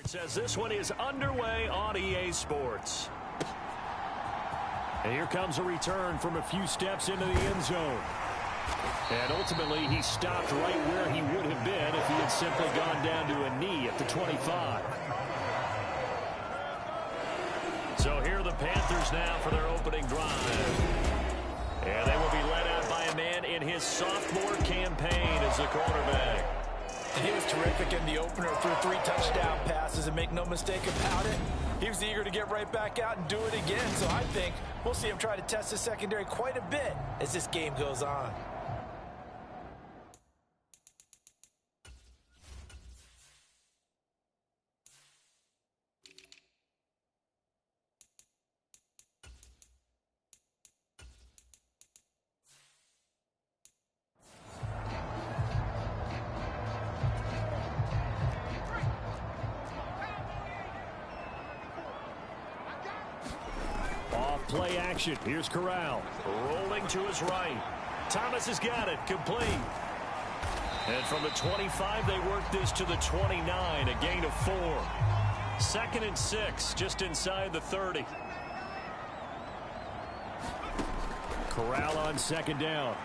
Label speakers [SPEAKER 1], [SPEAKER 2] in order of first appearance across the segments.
[SPEAKER 1] As this one is underway on EA Sports. And here comes a return from a few steps into the end zone. And ultimately, he stopped right where he would have been if he had simply gone down to a knee at the 25. So here are the Panthers now for their opening drive. And they will be led out by a man in his sophomore campaign as the quarterback.
[SPEAKER 2] He was terrific in the opener, threw 3 touchdown passes, and make no mistake about it, he was eager to get right back out and do it again. So I think we'll see him try to test the secondary quite a bit as this game goes on.
[SPEAKER 1] Play action. Here's Corral. Rolling to his right. Thomas has got it. Complete. And from the 25, they work this to the 29. A gain of 4. 2nd and 6, just inside the 30. Corral on 2nd down.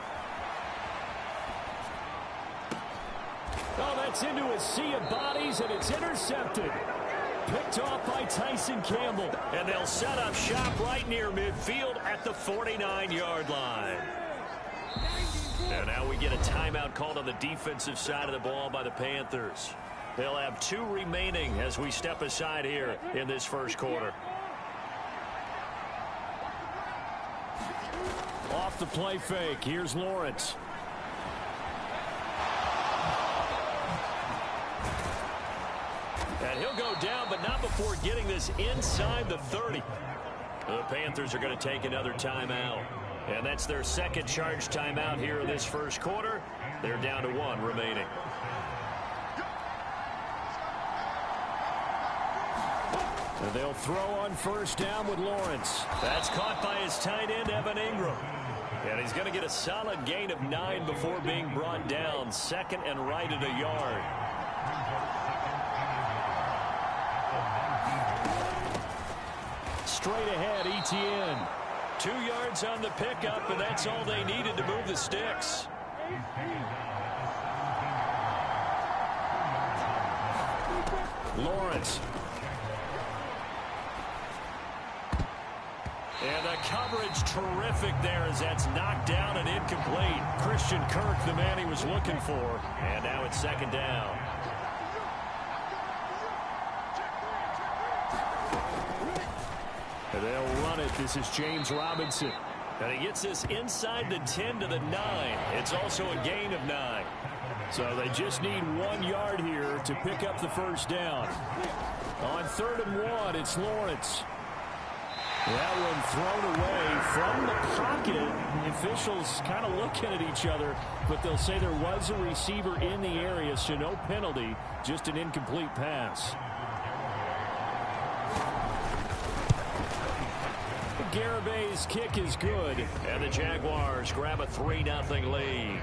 [SPEAKER 1] Oh, that's into a sea of bodies, and it's intercepted. Picked off by Tyson Campbell. And they'll set up shop right near midfield at the 49-yard line. And now we get a timeout called on the defensive side of the ball by the Panthers. They'll have 2 remaining as we step aside here in this first quarter. Off the play fake. Here's Lawrence. And he'll go down, but not before getting this inside the 30. The Panthers are going to take another timeout. And that's their 2nd charge timeout here in this first quarter. They're down to 1 remaining. And they'll throw on 1st down with Lawrence. That's caught by his tight end, Evan Ingram. And he's going to get a solid gain of 9 before being brought down. 2nd and right at a yard. Straight ahead, Etienne. 2 yards on the pickup, and that's all they needed to move the sticks. Lawrence. And the coverage terrific there as that's knocked down and incomplete. Christian Kirk, the man he was looking for. And now it's 2nd down. They'll run it. This is James Robinson. And he gets this inside the 10 to the 9. It's also a gain of 9. So they just need 1 yard here to pick up the 1st down. On 3rd and 1, it's Lawrence. That one thrown away from the pocket. The officials kind of looking at each other, but they'll say there was a receiver in the area, so no penalty, just an incomplete pass. Garabay's kick is good, and the Jaguars grab a 3-0 lead.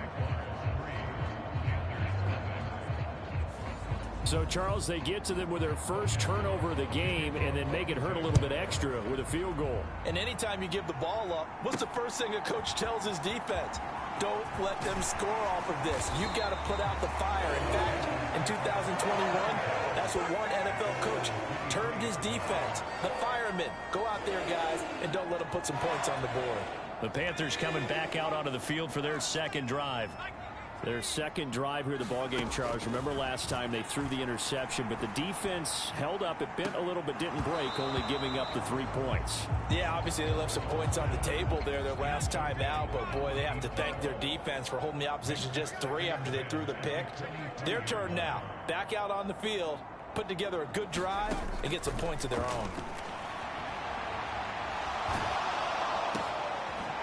[SPEAKER 1] So, Charles, they get to them with their first turnover of the game and then make it hurt a little bit extra with a field goal.
[SPEAKER 2] And anytime you give the ball up, what's the first thing a coach tells his defense? Don't let them score off of this. You've got to put out the fire. In fact, in 2021, that's what one NFL coach termed his defense. The firemen. Go out there, guys, and don't let them put some points on the board.
[SPEAKER 1] The Panthers coming back out onto the field for their 2nd drive. Their 2nd drive here of the ballgame, Charles. Remember last time they threw the interception, but the defense held up. It bent a little but didn't break, only giving up the 3 points.
[SPEAKER 2] Yeah, obviously they left some points on the table there their last time out, but boy, they have to thank their defense for holding the opposition just 3 after they threw the pick. Their turn now. Back out on the field, put together a good drive, and get some points of their own.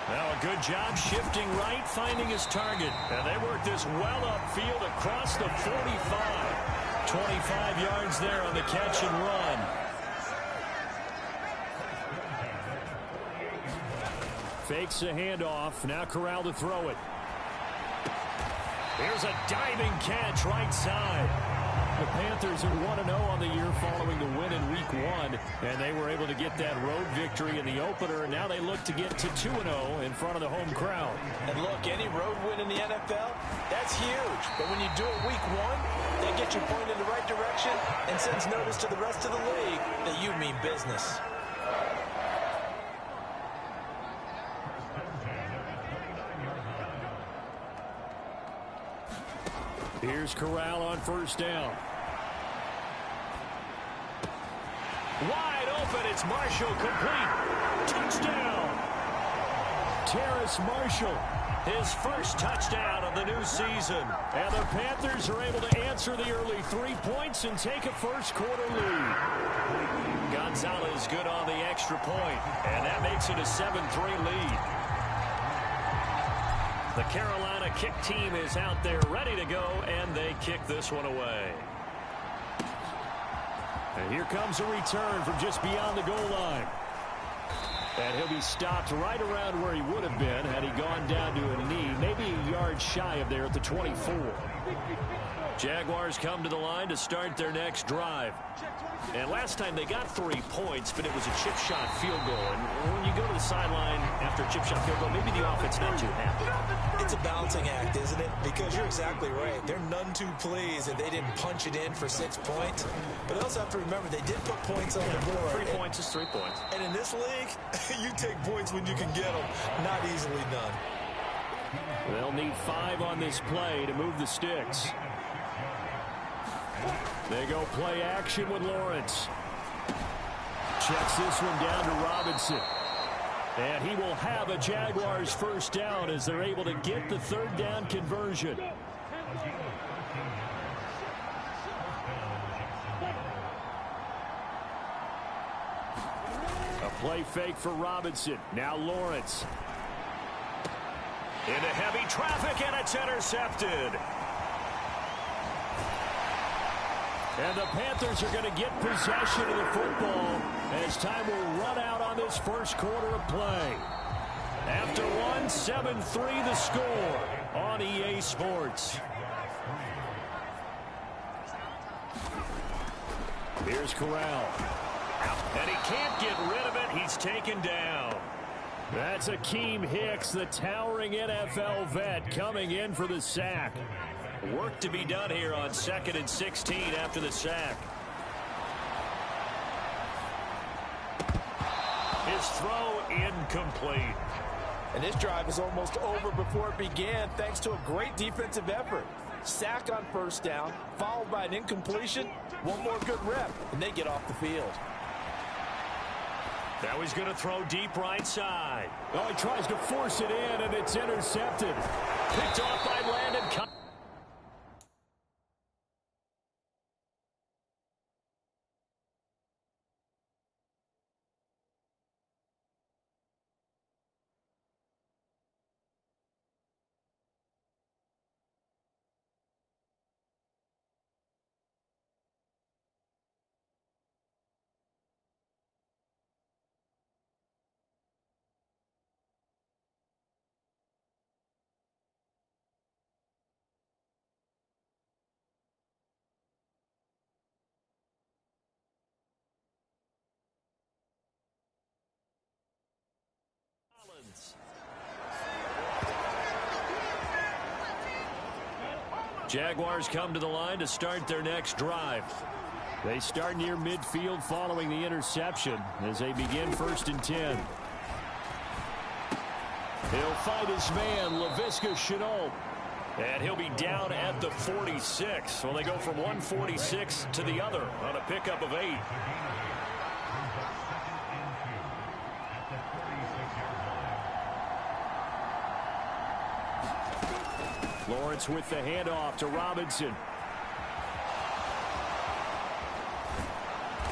[SPEAKER 1] Now a good job shifting right, finding his target. And they work this well upfield across the 45. 25 yards there on the catch and run. Fakes a handoff. Now Corral to throw it. Here's a diving catch right side. The Panthers Panthers are 1-0 on the year following the win in Week 1, and they were able to get that road victory in the opener, and now they look to get to 2-0 in front of the home crowd.
[SPEAKER 2] And look, any road win in the NFL, that's huge. But when you do it Week 1, they get you pointed in the right direction and sends notice to the rest of the league that you mean business.
[SPEAKER 1] Here's Corral on first down. Wide open. It's Marshall, complete. Touchdown. Terrace Marshall, his first touchdown of the new season. And the Panthers are able to answer the early 3 points and take a first-quarter lead. Gonzalez good on the extra point, and that makes it a 7-3 lead. The Carolina kick team is out there ready to go, and they kick this one away. And here comes a return from just beyond the goal line. And he'll be stopped right around where he would have been had he gone down to a knee, maybe a yard shy of there at the 24. Jaguars come to the line to start their next drive. And last time they got 3 points, but it was a chip shot field goal. And when you go to the sideline after a chip shot field goal, maybe the offense not too happy.
[SPEAKER 2] It's a balancing act, isn't it? Because you're exactly right. They're none too pleased that they didn't punch it in for 6 points. But they also have to remember they did put points on the board.
[SPEAKER 1] 3 points is 3 points.
[SPEAKER 2] And in this league, you take points when you can get them. Not easily done.
[SPEAKER 1] They'll need 5 on this play to move the sticks. They go play action with Lawrence. Checks this one down to Robinson. And he will have a Jaguars first down as they're able to get the third down conversion. A play fake for Robinson. Now Lawrence. Into heavy traffic, and it's intercepted. And the Panthers are going to get possession of the football as time will run out on this first quarter of play. After 7-3 the score on EA Sports. Here's Corral. And he can't get rid of it. He's taken down. That's Akeem Hicks, the towering NFL vet, coming in for the sack. Work to be done here on 2nd and 16 after the sack. His throw incomplete.
[SPEAKER 2] And this drive is almost over before it began thanks to a great defensive effort. Sack on first down, followed by an incompletion. One more good rep, and they get off the field.
[SPEAKER 1] Now he's going to throw deep right side. Oh, he tries to force it in, and it's intercepted. Picked off by Landon. Jaguars come to the line to start their next drive. They start near midfield following the interception as they begin 1st and 10. He'll fight his man, Laviska Shenault. And he'll be down at the 46. So they go from 146 to the other on a pickup of 8. Lawrence with the handoff to Robinson.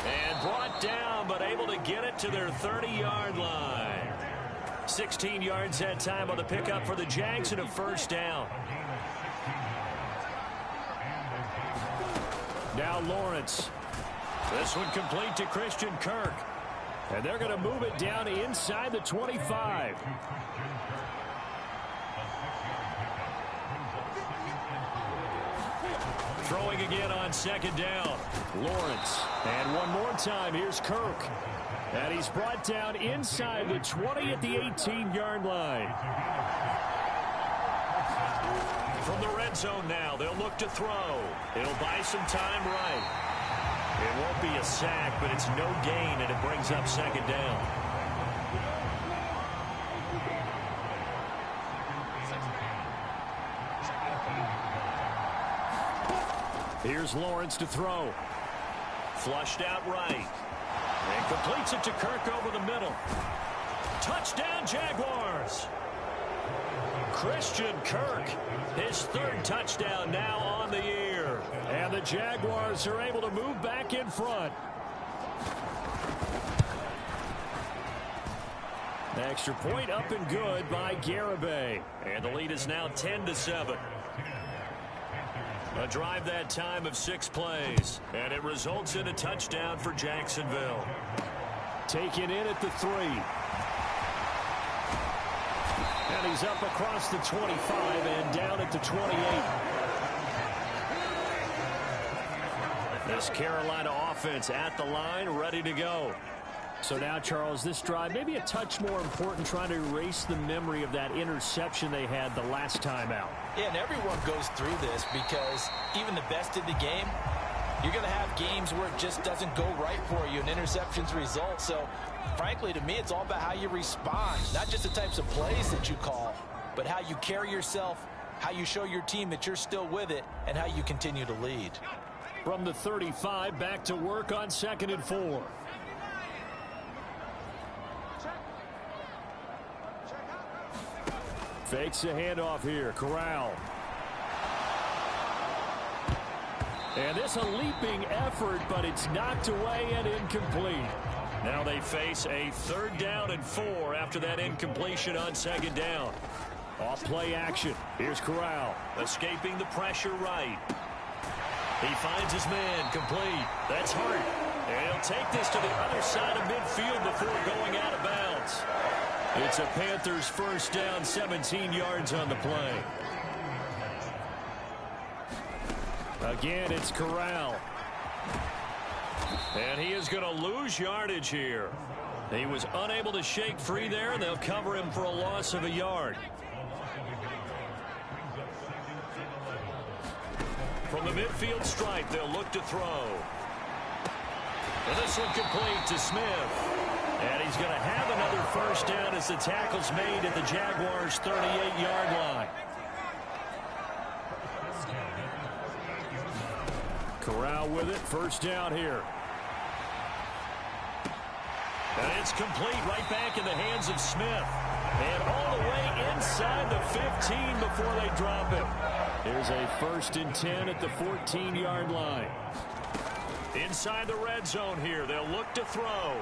[SPEAKER 1] And brought down, but able to get it to their 30-yard line. 16 yards that time on the pickup for the Jags and a first down. Now Lawrence. This one complete to Christian Kirk. And they're going to move it down inside the 25. Throwing again on second down. Lawrence. And one more time, here's Kirk. And he's brought down inside the 20 at the 18-yard line. From the red zone now, they'll look to throw. It'll buy some time right. It won't be a sack, but it's no gain, and it brings up second down. Here's Lawrence to throw. Flushed out right. And completes it to Kirk over the middle. Touchdown, Jaguars. Christian Kirk, his third touchdown now on the year. And the Jaguars are able to move back in front. Extra point up and good by Garibay. And the lead is now 10-7. A drive that time of 6 plays. And it results in a touchdown for Jacksonville. Taken in at the 3. And he's up across the 25 and down at the 28. This Carolina offense at the line, ready to go. So now, Charles, this drive maybe a touch more important, trying to erase the memory of that interception they had the last time out.
[SPEAKER 2] Yeah, and everyone goes through this because even the best in the game, you're going to have games where it just doesn't go right for you, and interceptions result. So, frankly, to me, it's all about how you respond, not just the types of plays that you call, but how you carry yourself, how you show your team that you're still with it, and how you continue to lead.
[SPEAKER 1] From the 35, back to work on 2nd and 4. Fakes a handoff here. Corral. And this a leaping effort, but it's knocked away and incomplete. Now they face a 3rd down and 4 after that incompletion on 2nd down. Off play action. Here's Corral. Escaping the pressure right. He finds his man complete. That's Hart. And he'll take this to the other side of midfield before going out of bounds. It's a Panthers 1st down, 17 yards on the play. Again, it's Corral. And he is going to lose yardage here. He was unable to shake free there, and they'll cover him for a loss of a yard. From the midfield stripe, they'll look to throw. And this one complete to Smith. And he's going to have another 1st down as the tackle's made at the Jaguars' 38-yard line. Corral with it. 1st down here. And it's complete right back in the hands of Smith. And all the way inside the 15 before they drop him. Here's a 1st and 10 at the 14-yard line. Inside the red zone here. They'll look to throw.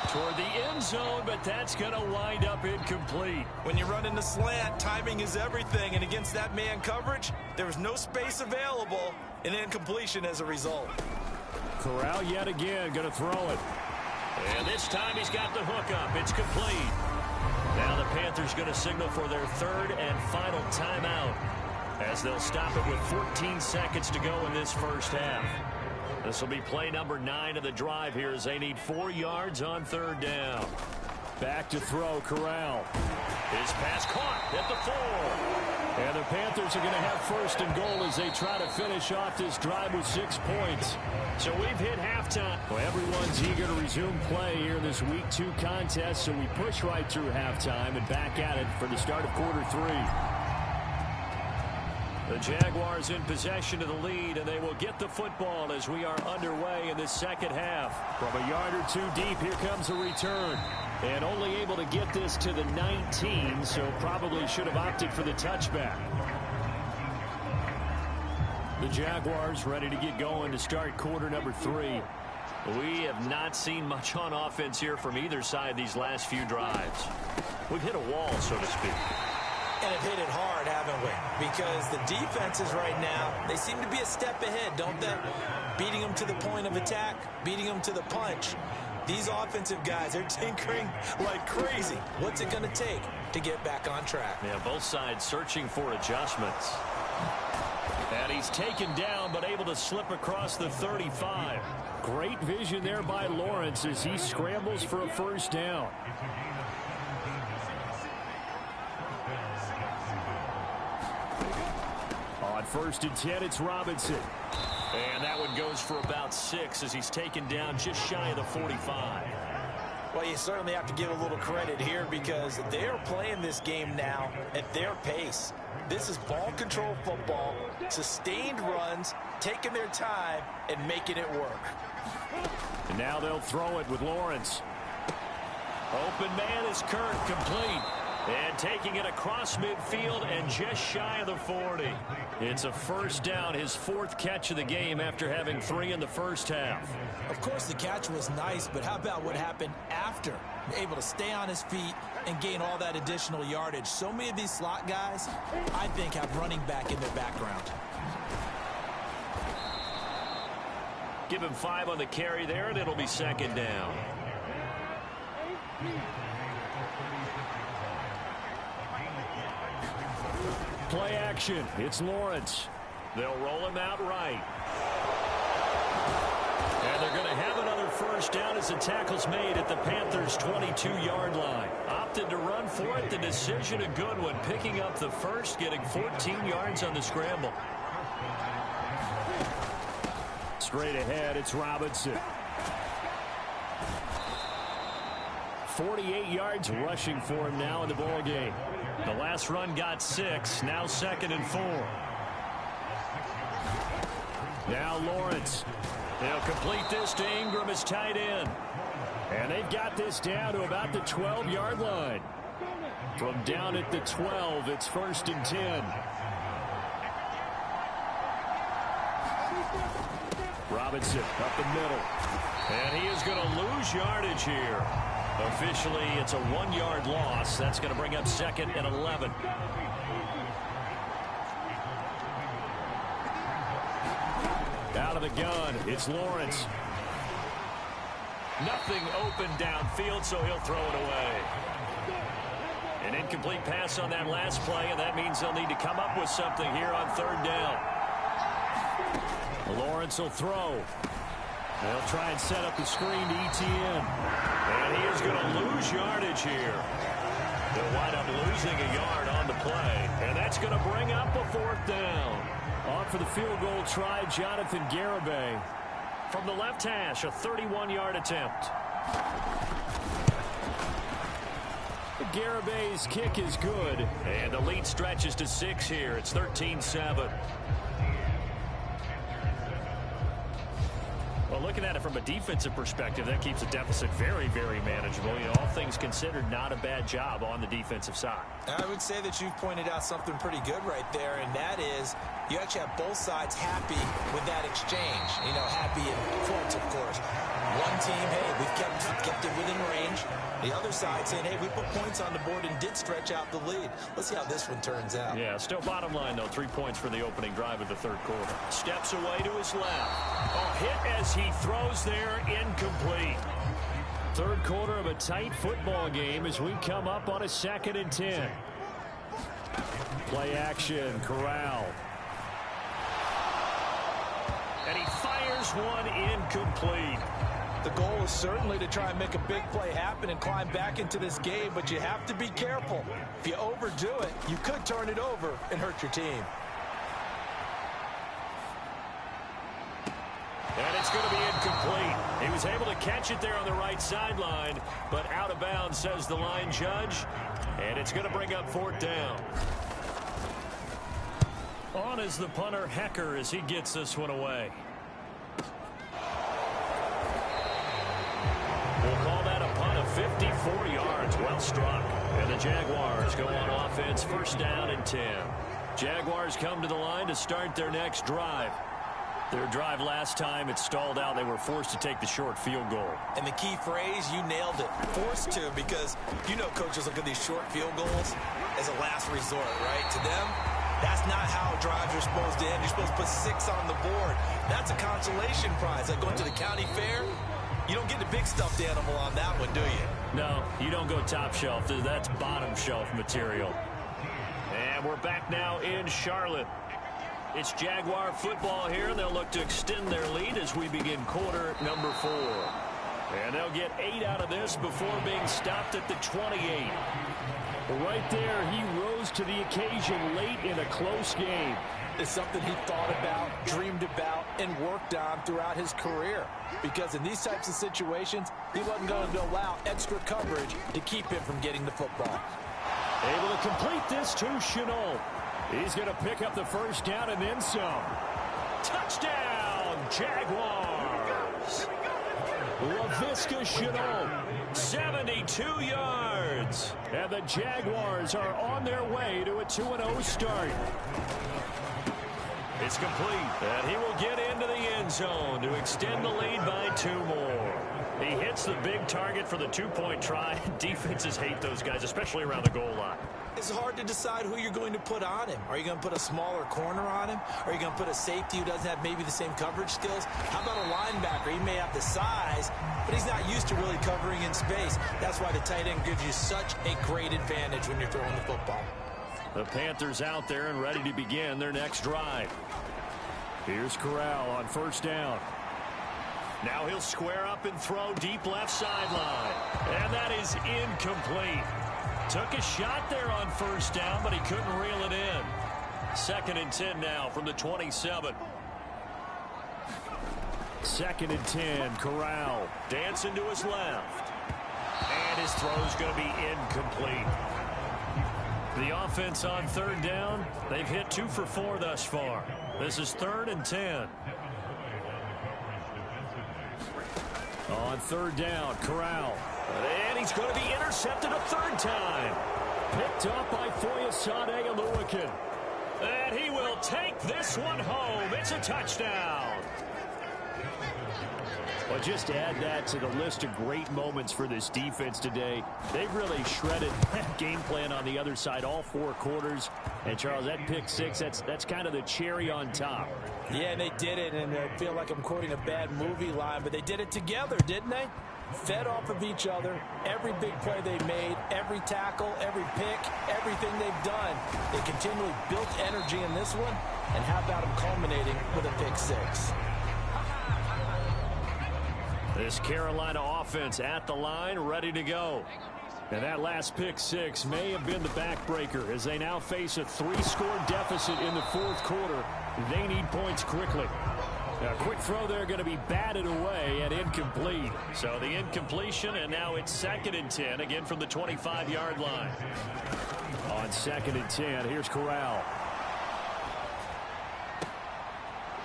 [SPEAKER 1] Toward the end zone, but that's going to wind up incomplete.
[SPEAKER 2] When you run in the slant, timing is everything, and against that man coverage, there was no space available, and incompletion as a result.
[SPEAKER 1] Corral yet again going to throw it. And this time he's got the hook up. It's complete. Now the Panthers going to signal for their 3rd and final timeout as they'll stop it with 14 seconds to go in this 1st half. This will be play number 9 of the drive here as they need 4 yards on 3rd down. Back to throw, Corral. His pass caught at the 4. And the Panthers are going to have 1st and goal as they try to finish off this drive with 6 points. So we've hit halftime. Well, everyone's eager to resume play here in this Week 2 contest, so we push right through halftime and back at it for the start of quarter 3. The Jaguars in possession of the lead, and they will get the football as we are underway in this 2nd half. From a yard or 2 deep, here comes a return. And only able to get this to the 19, so probably should have opted for the touchback. The Jaguars ready to get going to start quarter number 3. We have not seen much on offense here from either side these last few drives. We've hit a wall, so to speak.
[SPEAKER 2] And have hit it hard, haven't we? Because the defenses right now, they seem to be a step ahead, don't they? Beating them to the point of attack, beating them to the punch. These offensive guys are tinkering like crazy. What's it going to take to get back on track?
[SPEAKER 1] Yeah, both sides searching for adjustments. And he's taken down, but able to slip across the 35. Great vision there by Lawrence as he scrambles for a first down. On 1st and 10, it's Robinson. And that one goes for about 6 as he's taken down just shy of the 45.
[SPEAKER 2] Well, you certainly have to give a little credit here because they're playing this game now at their pace. This is ball control football, sustained runs, taking their time, and making it work.
[SPEAKER 1] And now they'll throw it with Lawrence. Open man is Kirk, complete. And taking it across midfield and just shy of the 40. It's a first down, his 4th catch of the game after having 3 in the first half.
[SPEAKER 3] Of course, the catch was nice, but how about what happened after? Able to stay on his feet and gain all that additional yardage. So many of these slot guys, I think, have running back in their background.
[SPEAKER 1] Give him 5 on the carry there, and it'll be 2nd down. Play action. It's Lawrence. They'll roll him out right. And they're going to have another first down as the tackle's made at the Panthers' 22-yard line. Opted to run for it. The decision a good one. Picking up the first, getting 14 yards on the scramble. Straight ahead, it's Robinson. 48 yards rushing for him now in the ball game. The last run got 6. Now 2nd and 4. Now Lawrence. They'll complete this to Ingram as tight end. And they've got this down to about the 12-yard line. From down at the 12, it's 1st and 10. Robinson up the middle. And he is going to lose yardage here. Officially, it's a 1-yard loss. That's going to bring up 2nd and 11. Out of the gun, it's Lawrence. Nothing open downfield, so he'll throw it away. An incomplete pass on that last play, and that means they'll need to come up with something here on 3rd down. Lawrence will throw. They'll try and set up the screen to ETN. And he is going to lose yardage here. They'll wind up losing a yard on the play. And that's going to bring up a 4th down. On for the field goal try, Jonathan Garibay. From the left hash, a 31-yard attempt. Garibay's kick is good. And the lead stretches to 6 here. It's 13-7. Well, looking at it from a defensive perspective, that keeps the deficit very, very manageable. You know, all things considered, not a bad job on the defensive side.
[SPEAKER 3] I would say that you've pointed out something pretty good right there, and that is you actually have both sides happy with that exchange. You know, happy in quotes, of course. One team, hey, we've kept it within range. The other side saying, hey, we put points on the board and did stretch out the lead. Let's see how this one turns out.
[SPEAKER 1] Yeah, still bottom line, though. 3 points for the opening drive of the 3rd quarter. Steps away to his left. A hit as he throws there, incomplete. 3rd quarter of a tight football game as we come up on a 2nd and 10. Play action, Corral. And he fires one incomplete.
[SPEAKER 2] The goal is certainly to try and make a big play happen and climb back into this game, but you have to be careful. If you overdo it, you could turn it over and hurt your team.
[SPEAKER 1] And it's going to be incomplete. He was able to catch it there on the right sideline, but out of bounds, says the line judge. And it's going to bring up 4th down. On is the punter, Hecker, as he gets this one away. We'll call that a punt of 54 yards. Well struck. And the Jaguars go on offense, 1st down and 10. Jaguars come to the line to start their next drive. Their drive last time, it stalled out. They were forced to take the short field goal.
[SPEAKER 3] And the key phrase, you nailed it. Forced to, because you know coaches look at these short field goals as a last resort, right? To them, that's not how drives are supposed to end. You're supposed to put 6 on the board. That's a consolation prize. Like going to the county fair, you don't get the big stuffed animal on that one, do you?
[SPEAKER 1] No, you don't go top shelf. That's bottom shelf material. And we're back now in Charlotte. It's Jaguar football here. They'll look to extend their lead as we begin quarter number 4. And they'll get 8 out of this before being stopped at the 28. Right there, he rose to the occasion late in a close game.
[SPEAKER 2] It's something he thought about, dreamed about, and worked on throughout his career. Because in these types of situations, he wasn't going to allow extra coverage to keep him from getting the football.
[SPEAKER 1] Able to complete this to Chenault. He's going to pick up the first down and then some. Touchdown, Jaguars. Laviska Chenault, 72 yards. And the Jaguars are on their way to a 2-0 start. It's complete, and he will get into the end zone to extend the lead by 2 more. He hits the big target for the 2-point try. Defenses hate those guys, especially around the goal line.
[SPEAKER 3] It's hard to decide who you're going to put on him. Are you going to put a smaller corner on him? Are you going to put a safety who doesn't have maybe the same coverage skills? How about a linebacker? He may have the size, but he's not used to really covering in space. That's why the tight end gives you such a great advantage when you're throwing the football.
[SPEAKER 1] The Panthers out there and ready to begin their next drive. Here's Corral on first down. Now he'll square up and throw deep left sideline. And that is incomplete. Took a shot there on first down, but he couldn't reel it in. 2nd and 10 now from the 27. 2nd and 10, Corral dancing to his left. And his throw's going to be incomplete. The offense on 3rd down, they've hit 2 for 4 thus far. This is 3rd and 10. On 3rd down, Corral. And he's going to be intercepted a 3rd time. Picked up by Foyesade Oluwakin. And he will take this one home. It's a touchdown. Well, just add that to the list of great moments for this defense today. They've really shredded that game plan on the other side all 4 quarters. And, Charles, that pick 6, that's kind of the cherry on top.
[SPEAKER 2] Yeah, they did it, and I feel like I'm quoting a bad movie line, but they did it together, didn't they? Fed off of each other, every big play they made, every tackle, every pick, everything they've done. They continually built energy in this one, and how about them culminating with a pick 6?
[SPEAKER 1] This Carolina offense at the line, ready to go. And that last pick 6 may have been the backbreaker as they now face a 3-score deficit in the 4th quarter. They need points quickly. A quick throw there going to be batted away and incomplete. So the incompletion, and now it's 2nd and 10, again from the 25-yard line. On 2nd and 10, here's Corral.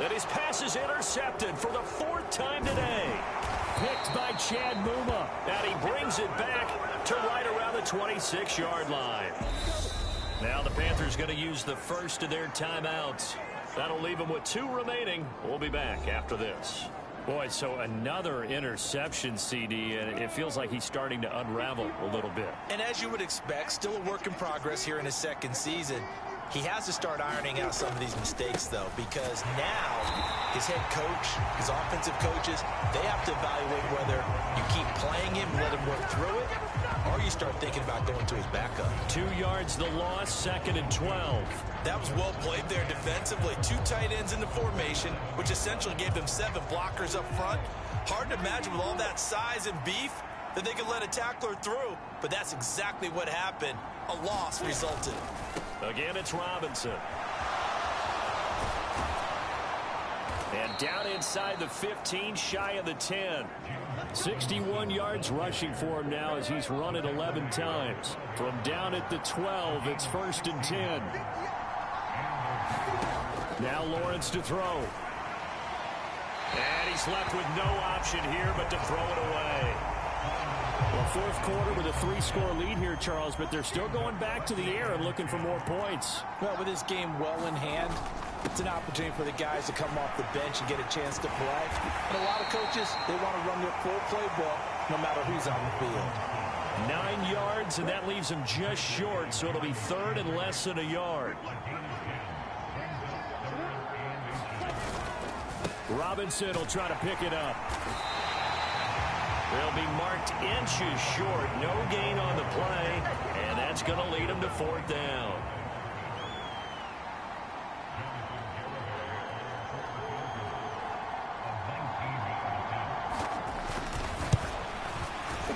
[SPEAKER 1] And his pass is intercepted for the 4th time today. Picked by Chad Muma. And he brings it back to right around the 26-yard line. Now the Panthers going to use the first of their timeouts. That'll leave them with 2 remaining. We'll be back after this. Boy, so another interception, CD, and it feels like he's starting to unravel a little bit.
[SPEAKER 3] And as you would expect, still a work in progress here in his 2nd season. He has to start ironing out some of these mistakes, though, because now his head coach, his offensive coaches, they have to evaluate whether you keep playing him, let him work through it, or you start thinking about going to his backup.
[SPEAKER 1] 2 yards the loss, 2nd and 12.
[SPEAKER 3] That was well played there defensively. 2 tight ends in the formation, which essentially gave them 7 blockers up front. Hard to imagine with all that size and beef that they could let a tackler through, but that's exactly what happened. A loss resulted.
[SPEAKER 1] Again, it's Robinson. And down inside the 15, shy of the 10. 61 yards rushing for him now as he's run it 11 times. From down at the 12, it's 1st and 10. Now Lawrence to throw. And he's left with no option here but to throw it away. Well, 4th quarter with a 3-score lead here, Charles, but they're still going back to the air and looking for more points.
[SPEAKER 2] Well, with this game well in hand, it's an opportunity for the guys to come off the bench and get a chance to play. And a lot of coaches, they want to run their full playbook no matter who's on the field.
[SPEAKER 1] 9 yards, and that leaves them just short, so it'll be 3rd and less than a yard. Robinson will try to pick it up. They'll be marked inches short. No gain on the play, and that's going to lead them to 4th down.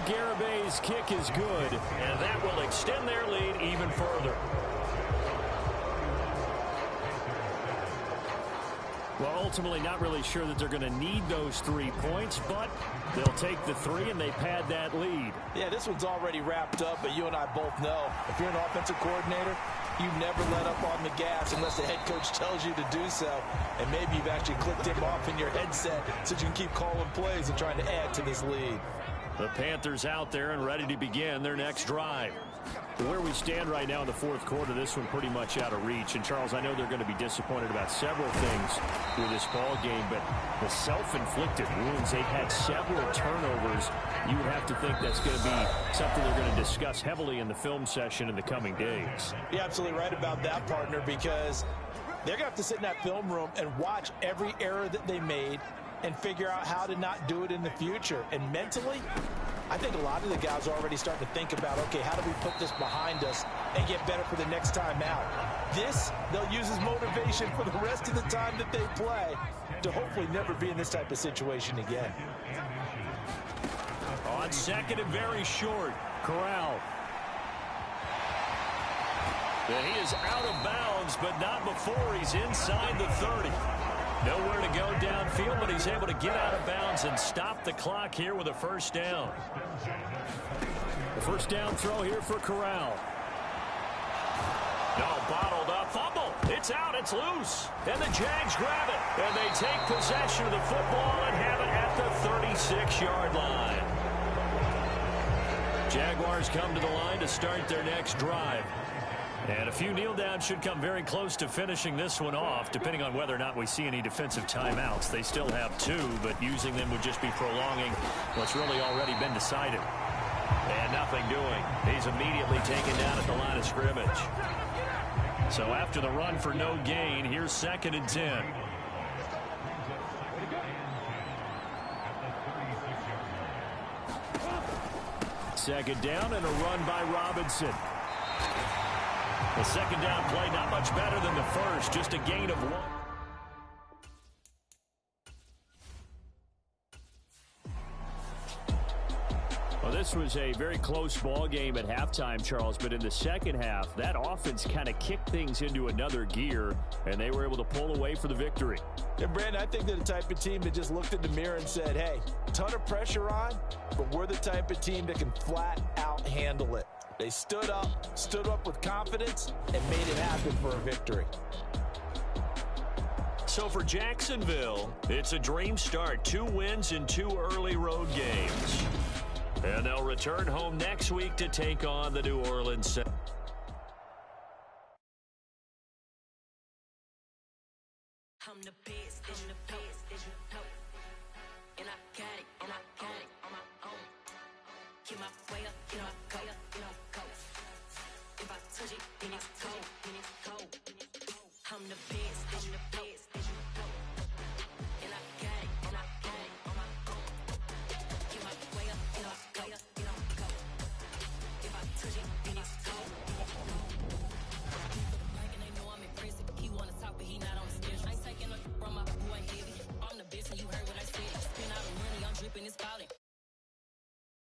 [SPEAKER 1] Garibay's kick is good, and that will extend their lead even further. Well, ultimately, not really sure that they're going to need those 3 points, but they'll take the 3 and they pad that lead.
[SPEAKER 2] Yeah, this one's already wrapped up, but you and I both know if you're an offensive coordinator, you never let up on the gas unless the head coach tells you to do so. And maybe you've actually clicked him off in your headset so you can keep calling plays and trying to add to this lead.
[SPEAKER 1] The Panthers out there and ready to begin their next drive. Where we stand right now in the fourth quarter, this one pretty much out of reach. And, Charles, I know they're going to be disappointed about several things with this ball game, but the self-inflicted wounds, they've had several turnovers. You would have to think that's going to be something they're going to discuss heavily in the film session in the coming days.
[SPEAKER 2] You're absolutely right about that, partner, because they're going to have to sit in that film room and watch every error that they made and figure out how to not do it in the future. And mentally, I think a lot of the guys are already starting to think about, okay, how do we put this behind us and get better for the next time out? This, they'll use as motivation for the rest of the time that they play to hopefully never be in this type of situation again.
[SPEAKER 1] On second and very short, Corral. He is out of bounds, but not before he's inside the 30. Nowhere to go downfield, but he's able to get out of bounds and stop the clock here with a first down. The first down throw here for Corral. No, bottled up, fumble. It's out, it's loose. And the Jags grab it. And they take possession of the football and have it at the 36-yard line. Jaguars come to the line to start their next drive. And a few kneel downs should come very close to finishing this one off, depending on whether or not we see any defensive timeouts. They still have 2, but using them would just be prolonging what's really already been decided. And nothing doing. He's immediately taken down at the line of scrimmage. So after the run for no gain, here's 2nd and 10. Second down and a run by Robinson. The second down play not much better than the first, just a gain of 1. Well, this was a very close ball game at halftime, Charles, but in the second half, that offense kind of kicked things into another gear, and they were able to pull away for the victory.
[SPEAKER 2] Yeah, Brandon, I think they're the type of team that just looked in the mirror and said, hey, ton of pressure on, but we're the type of team that can flat out handle it. They stood up with confidence, and made it happen for a victory.
[SPEAKER 1] So for Jacksonville, it's a dream start. 2 wins in 2 early road games. And they'll return home next week to take on the New Orleans.